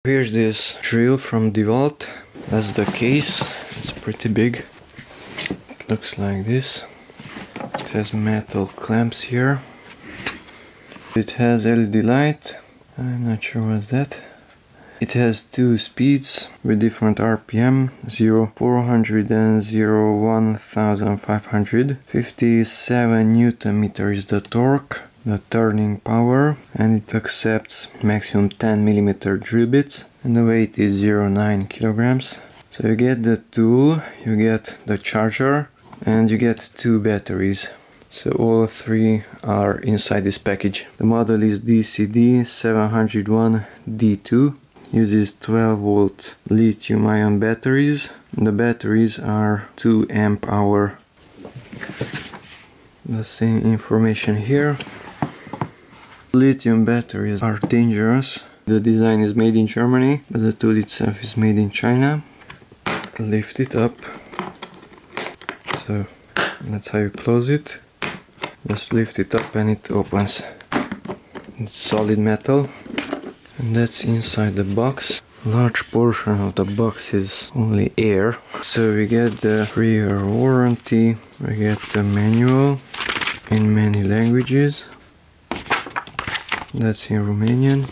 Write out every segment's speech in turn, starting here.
Here's this drill from DeWALT. That's the case. It's pretty big. It looks like this. It has metal clamps here. It has LED light. I'm not sure what's that. It has two speeds with different RPM, 0-400 and 0-1500. 57 Newton meter is the torque, the turning power, and it accepts maximum 10 millimeter drill bits, and the weight is 0.9 kilograms. So you get the tool, you get the charger, and you get two batteries. So all three are inside this package. The model is DCD701 D2. Uses 12 volt lithium ion batteries. The batteries are 2 amp hour. The same information here. Lithium batteries are dangerous. The design is made in Germany, but the tool itself is made in China. Lift it up. So that's how you close it. Just lift it up and it opens. It's solid metal. And that's inside the box. Large portion of the box is only air. So we get the 3-year warranty. We get the manual in many languages. That's in Romanian.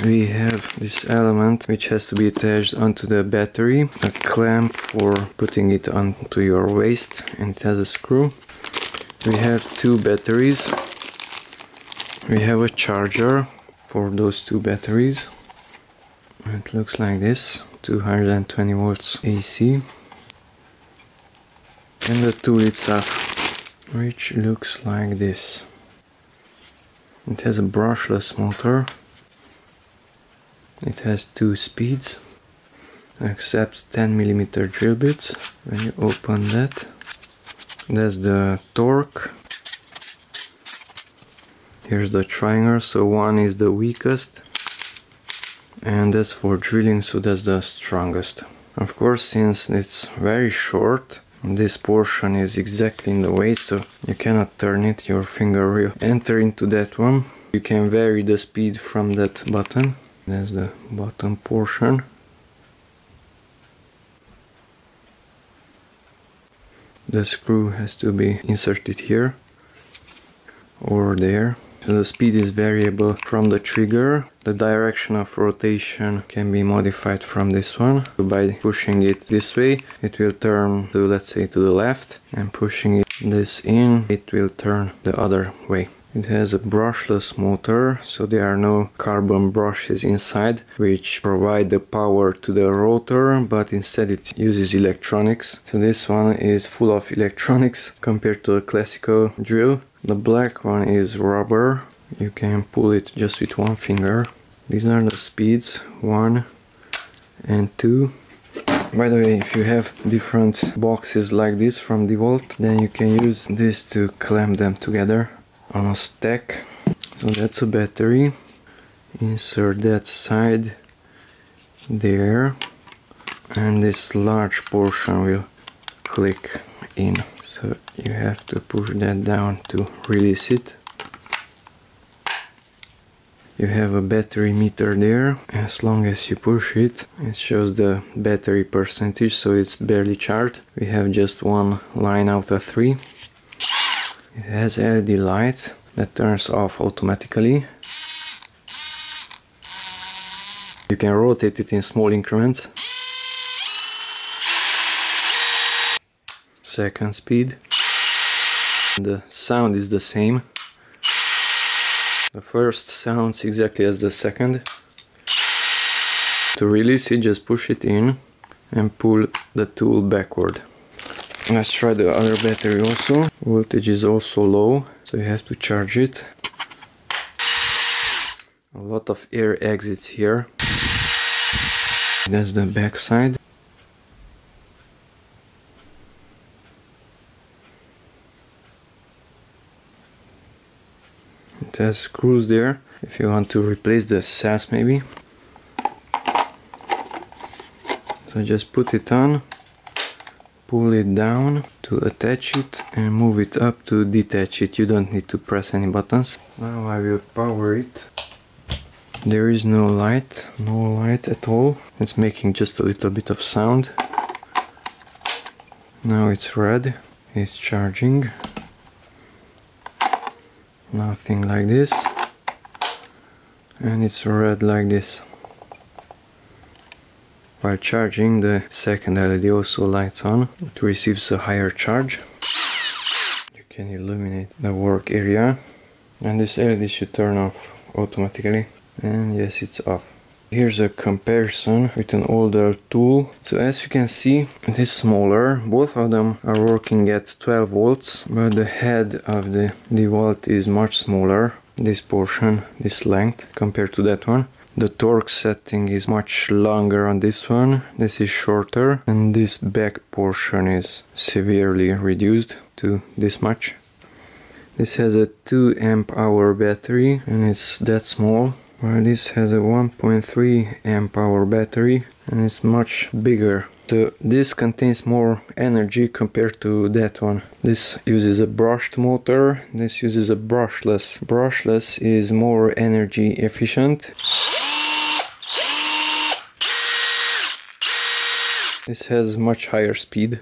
We have this element which has to be attached onto the battery. A clamp for putting it onto your waist, and it has a screw. We have two batteries. We have a charger for those two batteries. It looks like this, 220 volts AC. And the tool itself, which looks like this. It has a brushless motor. It has two speeds. Accepts 10 millimeter drill bits. When you open that, that's the torque. Here's the triangle, so one is the weakest, and that's for drilling, so that's the strongest. Of course, since it's very short, this portion is exactly in the way, so you cannot turn it, your finger will enter into that one. You can vary the speed from that button. That's the bottom portion. The screw has to be inserted here or there. So the speed is variable from the trigger. The direction of rotation can be modified from this one. So by pushing it this way, it will turn to, let's say, to the left, and pushing it this in, it will turn the other way. It has a brushless motor, so there are no carbon brushes inside which provide the power to the rotor, but instead it uses electronics. So this one is full of electronics compared to a classical drill. The black one is rubber. You can pull it just with one finger. These are the speeds, 1 and 2. By the way, if you have different boxes like this from DeWALT, then you can use this to clamp them together on a stack. So that's a battery. Insert that side there, and this large portion will click in. So you have to push that down to release it. You have a battery meter there. As long as you push it, it shows the battery percentage, so it's barely charged. We have just one line out of 3. It has LED light that turns off automatically. You can rotate it in small increments. Second speed. The sound is the same. The first sounds exactly as the second. To release it, just push it in and pull the tool backward. Let's try the other battery also. Voltage is also low, so you have to charge it. A lot of air exits here. That's the back side. It has screws there if you want to replace the SAS maybe. So just put it on, pull it down to attach it, and move it up to detach it. You don't need to press any buttons. Now I will power it. There is no light at all. It's making just a little bit of sound. Now it's red, it's charging. Nothing like this. And it's red like this. While charging, the second LED also lights on. It receives a higher charge. You can illuminate the work area. And this LED should turn off automatically. And yes, it's off. Here's a comparison with an older tool. So as you can see, it is smaller. Both of them are working at 12 volts, but the head of the DeWALT is much smaller. This portion, this length, compared to that one. The torque setting is much longer on this one. This is shorter, and this back portion is severely reduced to this much. This has a 2 amp hour battery, and it's that small. While this has a 1.3 amp hour battery and it's much bigger. So this contains more energy compared to that one. This uses a brushed motor, this uses a brushless. Brushless is more energy efficient. This has much higher speed.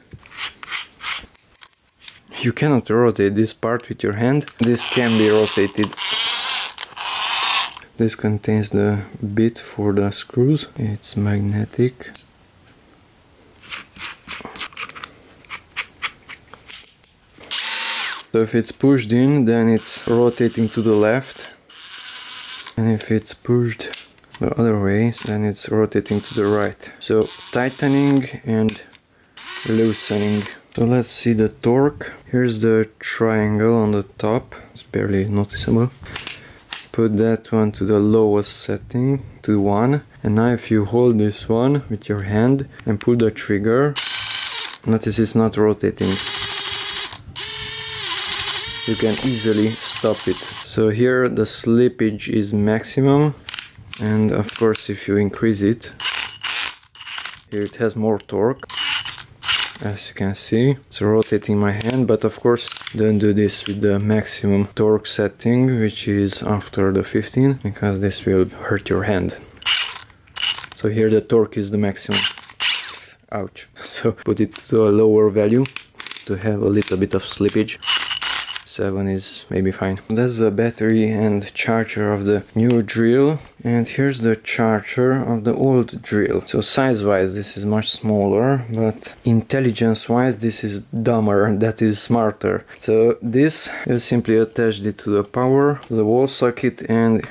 You cannot rotate this part with your hand. This can be rotated. This contains the bit for the screws. It's magnetic. So if it's pushed in, then it's rotating to the left. And if it's pushed the other way, then it's rotating to the right. So tightening and loosening. So let's see the torque. Here's the triangle on the top. It's barely noticeable. Put that one to the lowest setting, to 1. And now if you hold this one with your hand and pull the trigger, notice it's not rotating. You can easily stop it. So here the slippage is maximum, and of course if you increase it, here it has more torque. As you can see, it's rotating my hand, but of course don't do this with the maximum torque setting, which is after the 15, because this will hurt your hand. So here the torque is the maximum. Ouch. So put it to a lower value to have a little bit of slippage. 7 is maybe fine. That's the battery and charger of the new drill, and here's the charger of the old drill. So size wise this is much smaller, but intelligence wise this is dumber, that is smarter. So this, you simply attach it to the power, to the wall socket, and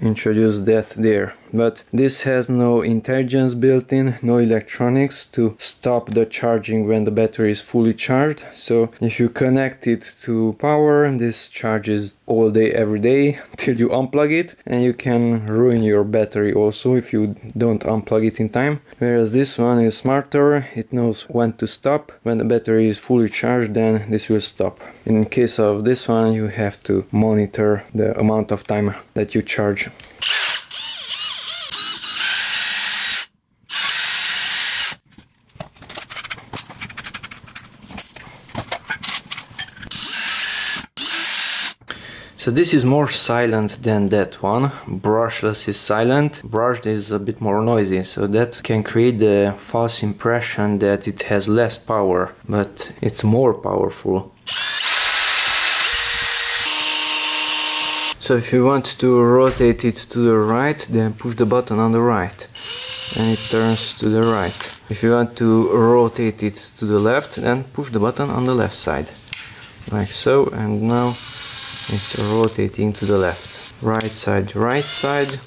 introduce that there. But this has no intelligence built in, no electronics to stop the charging when the battery is fully charged. So if you connect it to power, this charges all day every day till you unplug it, and you can ruin your battery also if you don't unplug it in time. Whereas this one is smarter, it knows when to stop. When the battery is fully charged, then this will stop. In case of this one, you have to monitor the amount of time that you charge. So this is more silent than that one. Brushless is silent, brushed is a bit more noisy, so that can create the false impression that it has less power, but it's more powerful. So if you want to rotate it to the right, then push the button on the right and it turns to the right. If you want to rotate it to the left, then push the button on the left side, like so, and now it's rotating to the left. Right side, left side.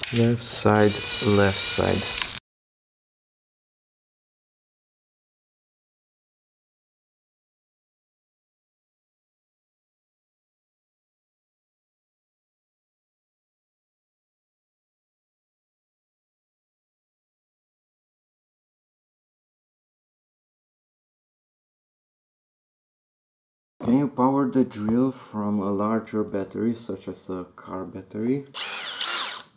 Can you power the drill from a larger battery, such as a car battery?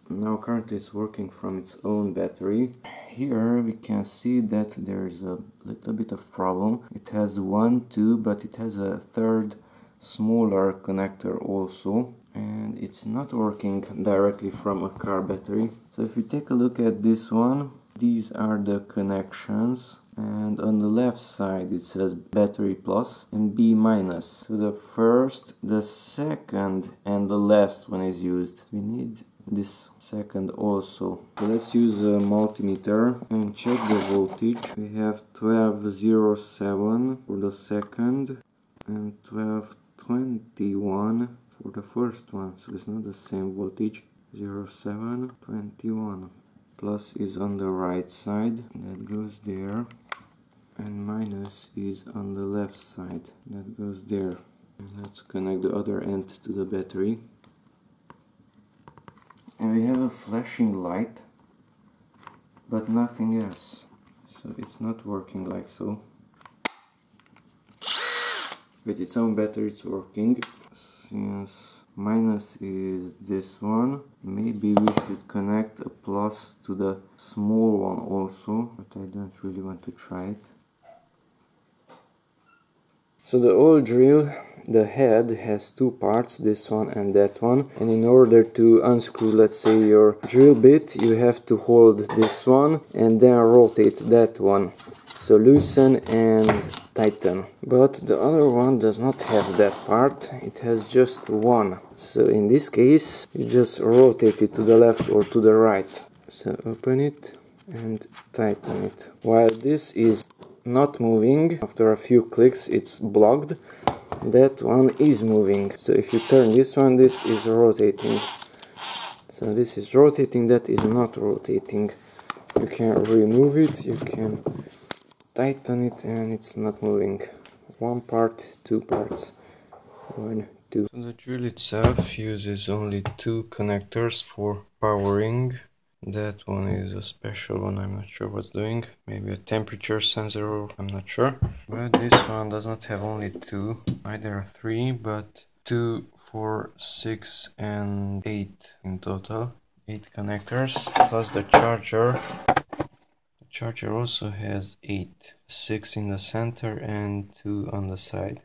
Now currently it's working from its own battery. Here we can see that there is a little bit of problem. It has 1, 2, but it has a third smaller connector also. and it's not working directly from a car battery. So if you take a look at this one, these are the connections, and on the left side it says battery plus and B minus. So the first, the second and the last one is used. We need this second also. So let's use a multimeter and check the voltage. We have 1207 for the second and 1221 for the first one. So it's not the same voltage. 0721. Plus is on the right side, that goes there, and minus is on the left side, that goes there. And let's connect the other end to the battery. And we have a flashing light, but nothing else. So it's not working like so. With its own battery it's working. Since minus is this one, maybe we should connect a plus to the small one also, but I don't really want to try it. So the old drill, the head has two parts, this one and that one, and in order to unscrew, let's say, your drill bit, you have to hold this one and then rotate that one. So loosen and tighten. But the other one does not have that part, it has just one. So in this case, you just rotate it to the left or to the right. So open it and tighten it. While this is not moving, after a few clicks it's blocked, that one is moving. So if you turn this one, this is rotating. So this is rotating, that is not rotating. You can remove it, you can tighten it, and it's not moving. One part, two parts. 1, 2. So the drill itself uses only two connectors for powering. That one is a special one, I'm not sure what's doing. Maybe a temperature sensor, or I'm not sure. But this one does not have only two, either 3, but 2, 4, 6 and 8 in total. 8 connectors, plus the charger. The charger also has 8. 6 in the center and 2 on the side.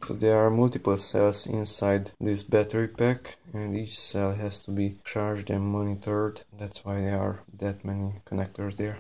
So there are multiple cells inside this battery pack, and each cell has to be charged and monitored. That's why there are that many connectors there.